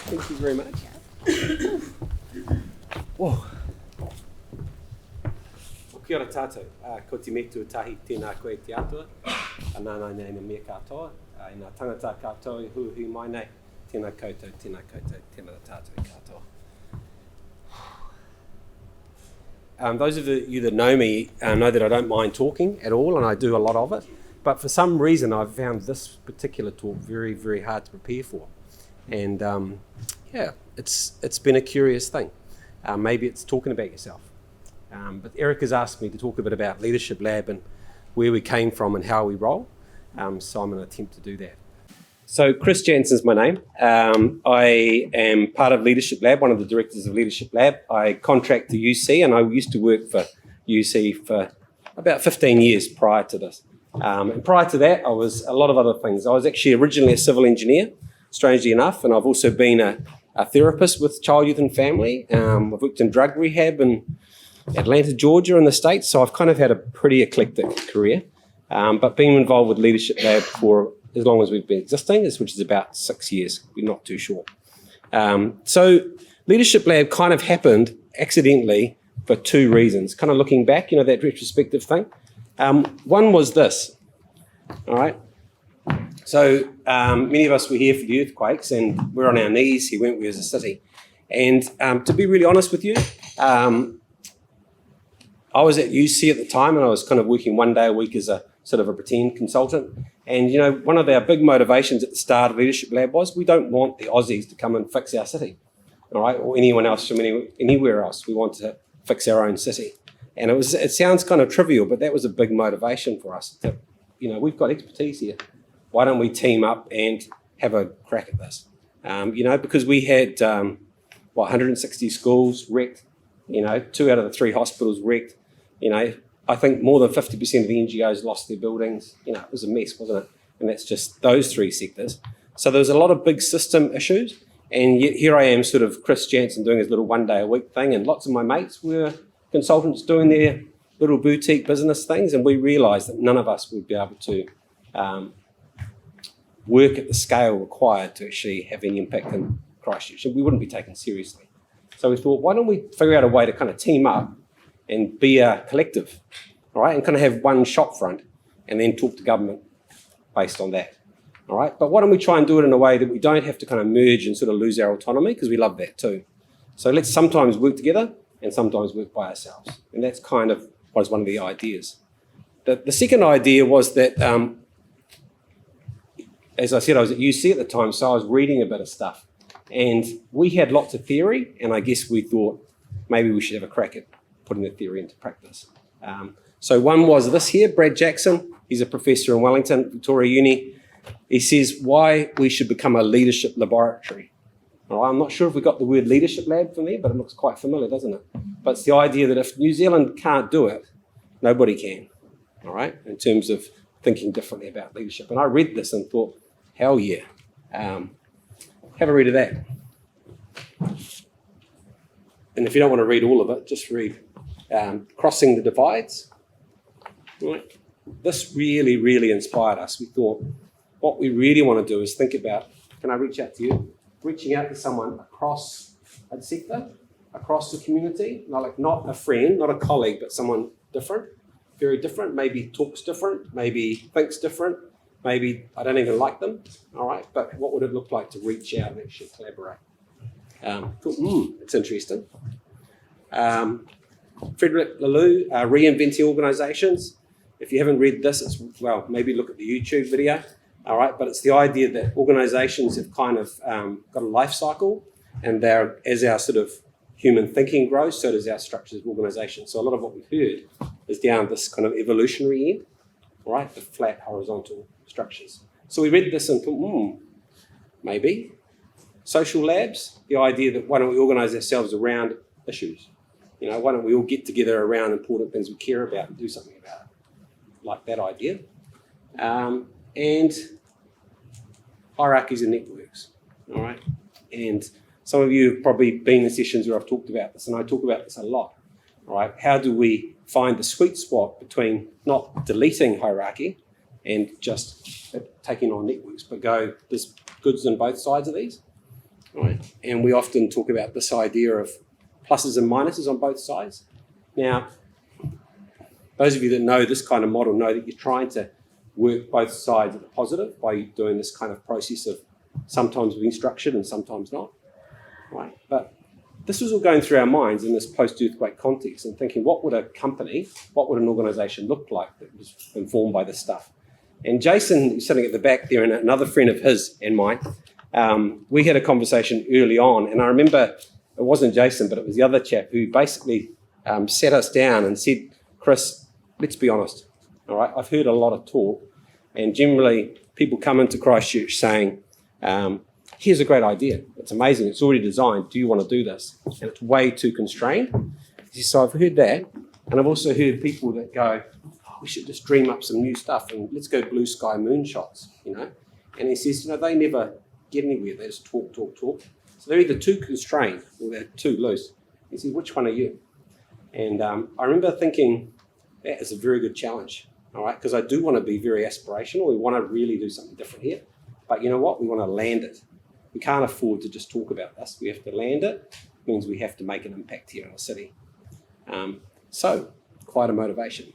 Thank you very much. Whoa. Kia ora tātou. Ko te me tuatahi tēnā koe te atua. Anānai nei na mea katoa. I ngā tangata katoa i huhi mai nei. Tēnā koutou, tēnā tātou katoa. Those of you that know me know that I don't mind talking at all, and I do a lot of it. But for some reason, I've found this particular talk very, very hard to prepare for. And yeah, it's been a curious thing. Maybe it's talking about yourself. But Eric has asked me to talk a bit about Leadership Lab and where we came from and how we roll. So I'm going to attempt to do that. So Chris Jansen's my name. I am part of Leadership Lab, one of the directors of Leadership Lab. I contract to UC, and I used to work for UC for about 15 years prior to this. And prior to that, I was a lot of other things. I was actually originally a civil engineer, strangely enough, and I've also been a therapist with child, youth and family. I've worked in drug rehab in Atlanta, Georgia in the States, so I've kind of had a pretty eclectic career. But being involved with Leadership Lab for as long as we've been existing, which is about 6 years, we're not too sure. So Leadership Lab kind of happened accidentally for two reasons. Kind of looking back, that retrospective thing. One was this, all right? So many of us were here for the earthquakes, and we're on our knees here, weren't we, as a city? And to be really honest with you, I was at UC at the time, and I was kind of working one day a week as a sort of a pretend consultant. And, one of our big motivations at the start of Leadership Lab was we don't want the Aussies to come and fix our city, all right, or anyone else from anywhere else. We want to fix our own city. And it sounds kind of trivial, but that was a big motivation for us. We've got expertise here. Why don't we team up and have a crack at this? Because we had, 160 schools wrecked, 2 out of the 3 hospitals wrecked. I think more than 50% of the NGOs lost their buildings. It was a mess, wasn't it? And that's just those 3 sectors. So there was a lot of big system issues. And yet here I am, sort of Chris Jansen doing his little one day a week thing. And lots of my mates were consultants doing their little boutique business things. And we realised that none of us would be able to work at the scale required to actually have any impact in Christchurch. We wouldn't be taken seriously. So we thought, why don't we figure out a way to kind of team up and be a collective, all right, and kind of have one shop front and then talk to government based on that, all right? But why don't we try and do it in a way that we don't have to kind of merge and sort of lose our autonomy, because we love that too. So let's sometimes work together and sometimes work by ourselves. And that's kind of was one of the ideas. The second idea was that, as I said, I was at UC at the time, so I was reading a bit of stuff. And we had lots of theory, and I guess we thought maybe we should have a crack at putting the theory into practice. So one was this here, Brad Jackson. He's a professor in Wellington, Victoria Uni. He says why we should become a leadership laboratory. All right, I'm not sure if we got the word leadership lab from there, but it looks quite familiar, doesn't it? But it's the idea that if New Zealand can't do it, nobody can, all right, in terms of thinking differently about leadership. And I read this and thought, hell yeah. Have a read of that. And if you don't want to read all of it, just read Crossing the Divides. Right. This really, really inspired us. We thought what we really want to do is think about, can I reach out to you? Reaching out to someone across a sector, across the community, not a friend, not a colleague, but someone different, very different, maybe talks different, maybe thinks different, maybe I don't even like them, all right? But what would it look like to reach out and actually collaborate? Thought, it's interesting. Frederick Laloux, Reinventing Organisations. If you haven't read this, maybe look at the YouTube video, all right? But it's the idea that organisations have kind of got a life cycle, and as our sort of human thinking grows, so does our structures of organisation. So a lot of what we've heard is down this kind of evolutionary end, all right? The flat horizontal structures. So we read this and thought, maybe. Social labs, the idea that why don't we organise ourselves around issues? Why don't we all get together around important things we care about and do something about it? Like that idea. And hierarchies and networks, all right? And some of you have probably been in sessions where I've talked about this, and I talk about this a lot, all right? How do we find the sweet spot between not deleting hierarchy, and just taking on networks, but go, there's goods on both sides of these, right? And we often talk about this idea of pluses and minuses on both sides. Now, those of you that know this kind of model know that you're trying to work both sides of the positive by doing this kind of process of sometimes being structured and sometimes not, right? But this was all going through our minds in this post-earthquake context and thinking, what would a company, what would an organization look like that was informed by this stuff? And Jason, who's sitting at the back there, and another friend of his and mine, we had a conversation early on, and I remember it wasn't Jason, but it was the other chap who basically sat us down and said, Chris, let's be honest, all right? I've heard a lot of talk, and generally people come into Christchurch saying, here's a great idea. It's amazing. It's already designed. Do you want to do this? And it's way too constrained. So I've heard that, and I've also heard people that go, we should just dream up some new stuff and let's go blue sky moonshots, you know? And he says, you know, they never get anywhere. They just talk. So they're either too constrained or they're too loose. He said, which one are you? And I remember thinking, that is a very good challenge, all right? Because I do want to be very aspirational. We want to really do something different here. But you know what? We want to land it. We can't afford to just talk about this. We have to land it. It means we have to make an impact here in the city. So, quite a motivation.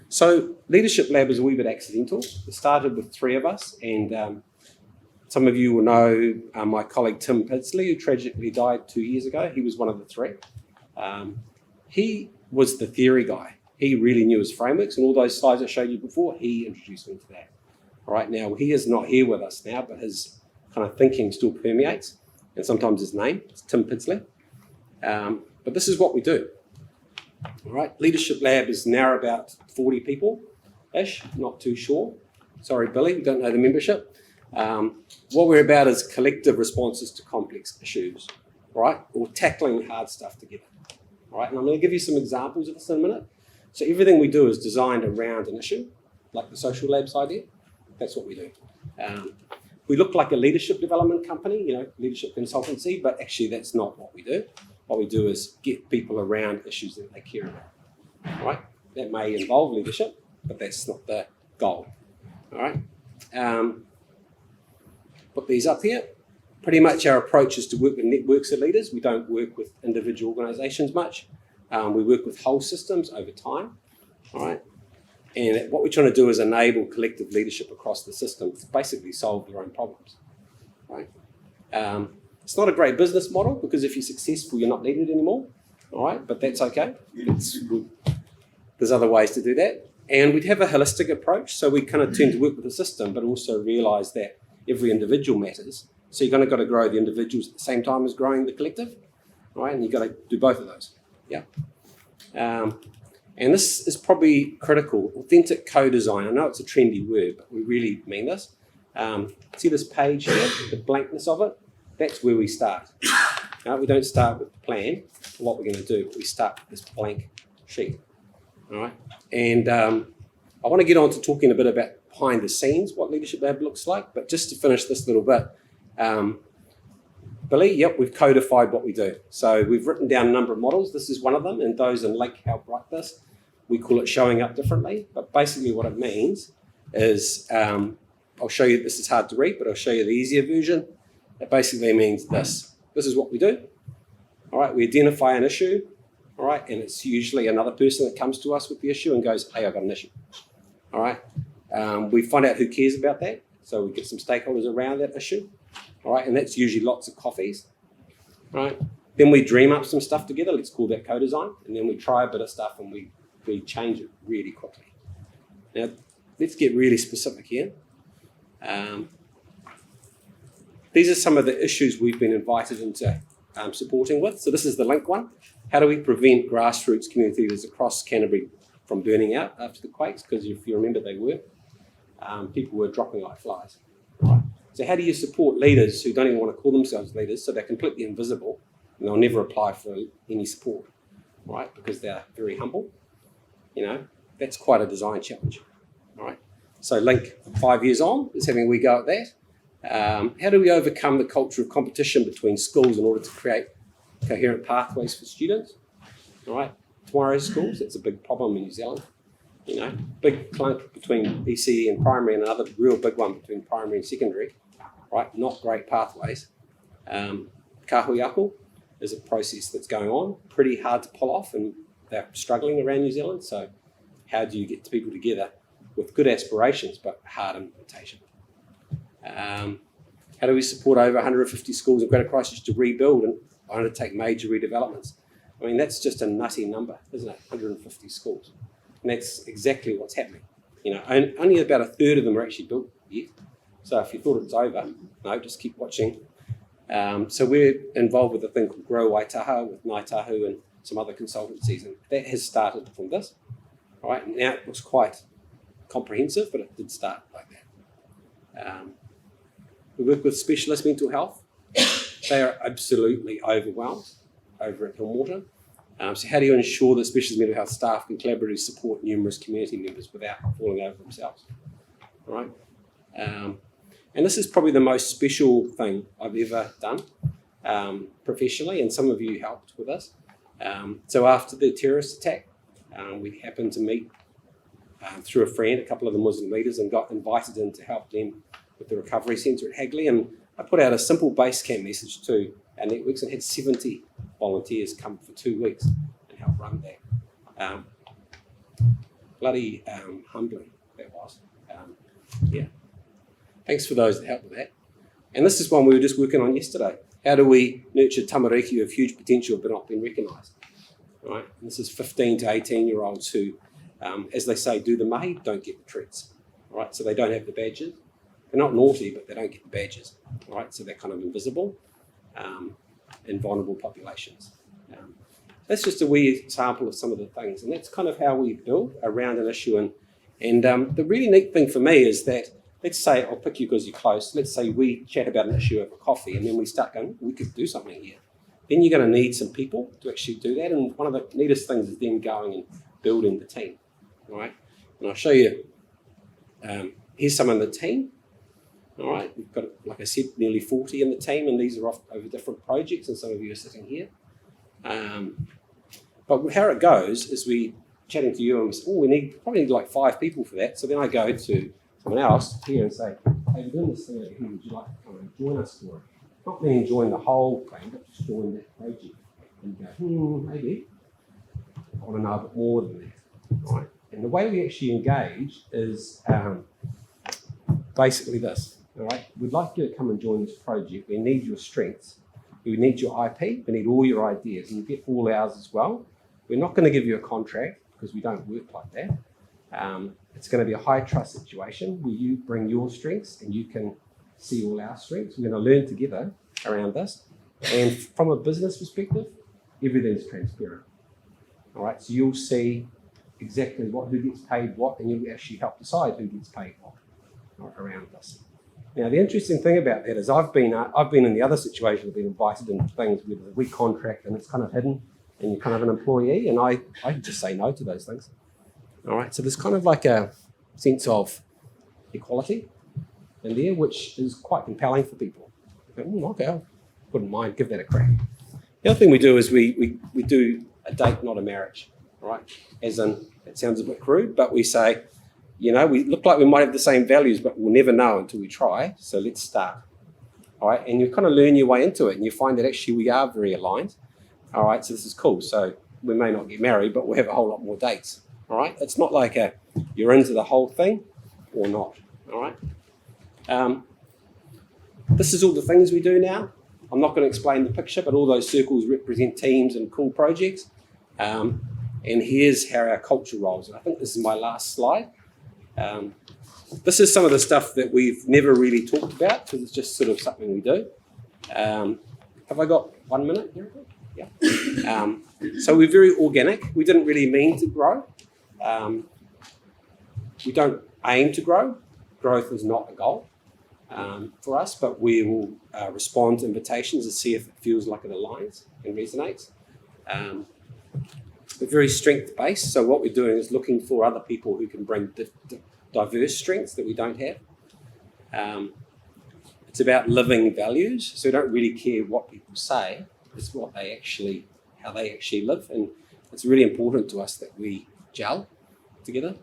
So Leadership Lab is a wee bit accidental. It started with 3 of us, and some of you will know my colleague Tim Pidsley, who tragically died 2 years ago. He was one of the 3. He was the theory guy. He really knew his frameworks, and all those slides I showed you before, he introduced me to that. All right, now he is not here with us now, but his kind of thinking still permeates, and sometimes his name is Tim Pidsley. But this is what we do. All right, Leadership Lab is now about 40 people-ish, not too sure. Sorry, Billy, we don't know the membership. What we're about is collective responses to complex issues, all right, or tackling hard stuff together. All right, and I'm going to give you some examples of this in a minute. So everything we do is designed around an issue, like the Social Labs idea. That's what we do. We look like a leadership development company, you know, leadership consultancy, but actually that's not what we do. What we do is get people around issues that they care about. All right, that may involve leadership, but that's not the goal. All right, put these up here. Pretty much our approach is to work with networks of leaders. We don't work with individual organisations much. We work with whole systems over time. All right. And what we're trying to do is enable collective leadership across the system to basically solve their own problems, right? It's not a great business model because if you're successful, you're not needed anymore, all right? But that's okay. There's other ways to do that. And we'd have a holistic approach, so we kind of tend to work with the system, but also realise that every individual matters. So you're going to grow the individuals at the same time as growing the collective, right? And you've got to do both of those, yeah. And this is probably critical, authentic co-design. I know it's a trendy word, but we really mean this. See this page here, the blankness of it? That's where we start. We don't start with the plan, what we're going to do, but we start with this blank sheet. All right. And I want to get on to talking a bit about behind the scenes, what Leadership Lab looks like, but just to finish this little bit, Billy, yep, we've codified what we do. So we've written down a number of models. This is one of them, and those in LinC help write this. We call it showing up differently, but basically what it means is, I'll show you, this is hard to read, but I'll show you the easier version. It basically means this. This is what we do. All right, we identify an issue, all right, and it's usually another person that comes to us with the issue and goes, hey, I've got an issue. All right, we find out who cares about that, so we get some stakeholders around that issue. All right, and that's usually lots of coffees, right? Then we dream up some stuff together, let's call that co-design, and then we try a bit of stuff and we change it really quickly. Now, let's get really specific here. These are some of the issues we've been invited into supporting with. So this is the LinC one. How do we prevent grassroots community leaders across Canterbury from burning out after the quakes? Because if you remember, they were. People were dropping like flies. Right? So how do you support leaders who don't even want to call themselves leaders, so they're completely invisible and they'll never apply for any support, right? Because they're very humble. You know, that's quite a design challenge. All right. So LinC 5 years on is having a wee go at that. How do we overcome the culture of competition between schools in order to create coherent pathways for students? All right. tomorrow's schools. That's a big problem in New Zealand. You know, big clunk between ECE and primary, and another real big one between primary and secondary, right? Not great pathways. Kahui ako is a process that's going on, pretty hard to pull off, and they're struggling around New Zealand. So how do you get people together with good aspirations but hard implementation? How do we support over 150 schools in Greater Christchurch to rebuild and undertake major redevelopments? I mean, that's just a nutty number, isn't it? 150 schools. And that's exactly what's happening. You know, only about a third of them are actually built yet. So if you thought it was over, no, just keep watching. So we're involved with a thing called Grow Waitaha with Ngāi Tahu and some other consultancies, and that has started from this. All right, now it was quite comprehensive, but it did start like that. We work with specialist mental health. They are absolutely overwhelmed over at Hillmorton. So how do you ensure that specialist mental health staff can collaboratively support numerous community members without falling over themselves? All right. And this is probably the most special thing I've ever done professionally, and some of you helped with this. So after the terrorist attack, we happened to meet through a friend, a couple of the Muslim leaders, and got invited in to help them with the recovery centre at Hagley. And I put out a simple base camp message to our networks and had 70 volunteers come for 2 weeks and help run that. Bloody humbling that was. Yeah. Thanks for those that helped with that. And this is one we were just working on yesterday. How do we nurture tamariki of huge potential but not being recognised? Right? And this is 15 to 18-year-olds who, as they say, do the mahi, don't get the treats. Right? So they don't have the badges. They're not naughty, but they don't get the badges. Right? So they're kind of invisible in vulnerable populations. That's just a wee example of some of the things. And that's kind of how we build around an issue. And the really neat thing for me is that, let's say, I'll pick you because you're close. Let's say we chat about an issue over coffee, and then we start going, we could do something here. Then you're going to need some people to actually do that. And one of the neatest things is then going and building the team. All right. And I'll show you, here's some of the team. All right. We've got, like I said, nearly 40 in the team, and these are off over different projects, and some of you are sitting here. But how it goes is we chatting to you and we say, we probably need like 5 people for that. So then I go to someone else here and say, hey, we're doing this thing over here, would you like to come and join us for it? Not meaning join the whole thing, but just join that project. And you go, maybe. I want to know a bit more than that. Right? And the way we actually engage is basically this. All right? We'd like you to come and join this project. We need your strengths. We need your IP. We need all your ideas. And you get all ours as well. We're not going to give you a contract because we don't work like that. It's going to be a high trust situation where you bring your strengths and you can see all our strengths. We're going to learn together around this. And from a business perspective, everything's transparent. All right, so you'll see exactly who gets paid what, and you'll actually help decide who gets paid what around this. Now, the interesting thing about that is I've been in the other situation, I've been invited into things with a weak contract and it's kind of hidden and you're kind of an employee, and I just say no to those things. All right, so there's kind of like a sense of equality in there, which is quite compelling for people. Okay, I wouldn't mind, give that a crack. The other thing we do is we do a date, not a marriage, all right? As in, it sounds a bit crude, but we say, we look like we might have the same values, but we'll never know until we try, so let's start. All right, and you kind of learn your way into it, and you find that actually we are very aligned. All right, so this is cool. So we may not get married, but we'll have a whole lot more dates. All right, it's not like you're into the whole thing or not. All right. This is all the things we do now. I'm not going to explain the picture, but all those circles represent teams and cool projects. And here's how our culture rolls. And I think this is my last slide. This is some of the stuff that we've never really talked about because it's just sort of something we do. Have I got 1 minute here? Yeah. So we're very organic. We didn't really mean to grow. We don't aim to grow. Growth is not a goal for us, but we will respond to invitations and see if it feels like it aligns and resonates. We're very strength-based, so what we're doing is looking for other people who can bring diverse strengths that we don't have. It's about living values, so we don't really care what people say. It's how they actually live. And it's really important to us that we gel together.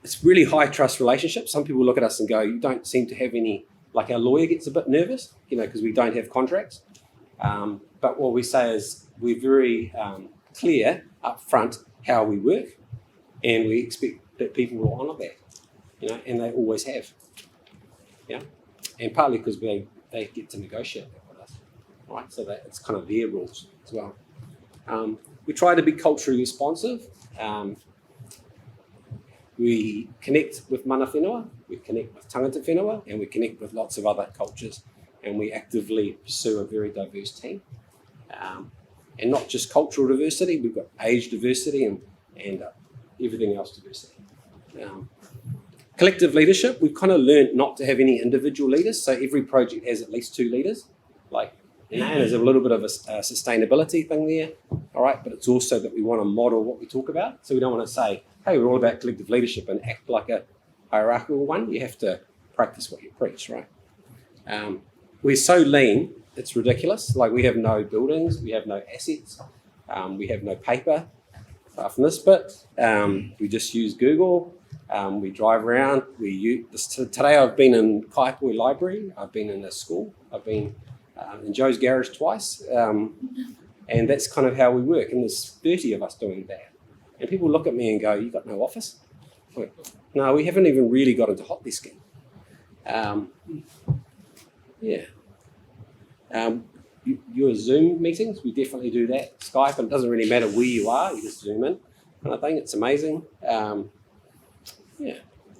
It's really high trust relationship. Some people look at us and go, you don't seem to have any, like our lawyer gets a bit nervous, because we don't have contracts. But what we say is we're very clear up front how we work, and we expect that people will honour that, and they always have. And partly because they get to negotiate that with us, right? So that it's kind of their rules as well. We try to be culturally responsive. We connect with mana whenua, we connect with tangata whenua, and we connect with lots of other cultures, and we actively pursue a very diverse team. And not just cultural diversity, we've got age diversity and everything else diversity. Collective leadership, we've kind of learned not to have any individual leaders, so every project has at least 2 leaders. And there's a little bit of a sustainability thing there, all right, but it's also that we want to model what we talk about, so we don't want to say, hey, we're all about collective leadership and act like a hierarchical one. You have to practice what you preach, right? We're so lean, it's ridiculous. Like, we have no buildings, we have no assets, we have no paper from this bit. We just use Google. We drive around. Today I've been in Kaipoi Library. I've been in a school. I've been in Joe's garage twice. And that's kind of how we work. And there's 30 of us doing that. And people look at me and go, you got no office? I'm like, no, we haven't even really got into hot desking. Your Zoom meetings, we definitely do that. Skype, and it doesn't really matter where you are, you just Zoom in. And I think it's amazing. And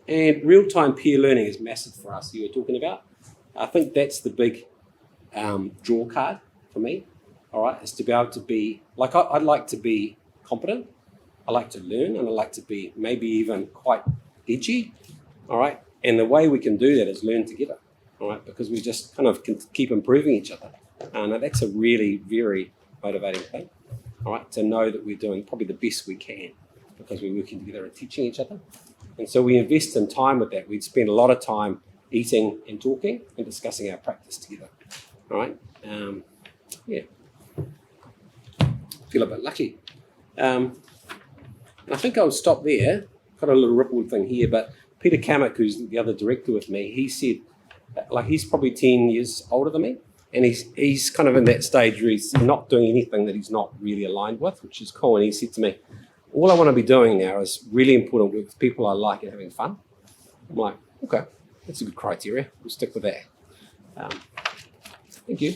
real-time peer learning is massive for us, you were talking about. I think that's the big draw card for me, all right, is to be able to be, like, I'd like to be competent, I like to learn, and I like to be maybe even quite edgy, all right? And the way we can do that is learn together, all right? Because we just kind of can keep improving each other. And that's a really very motivating thing, all right? To know that we're doing probably the best we can because we're working together and teaching each other. And so we invest in time with that. We'd spend a lot of time eating and talking and discussing our practice together, all right? Feel a bit lucky. And I think I'll stop there. Got a little ripple thing here, but Peter Kamek, who's the other director with me, he said, like, he's probably 10 years older than me, and he's kind of in that stage where he's not doing anything that he's not really aligned with, which is cool. And he said to me, all I want to be doing now is really important work with people I like and having fun. I'm like, okay, that's a good criteria. We'll stick with that. Thank you.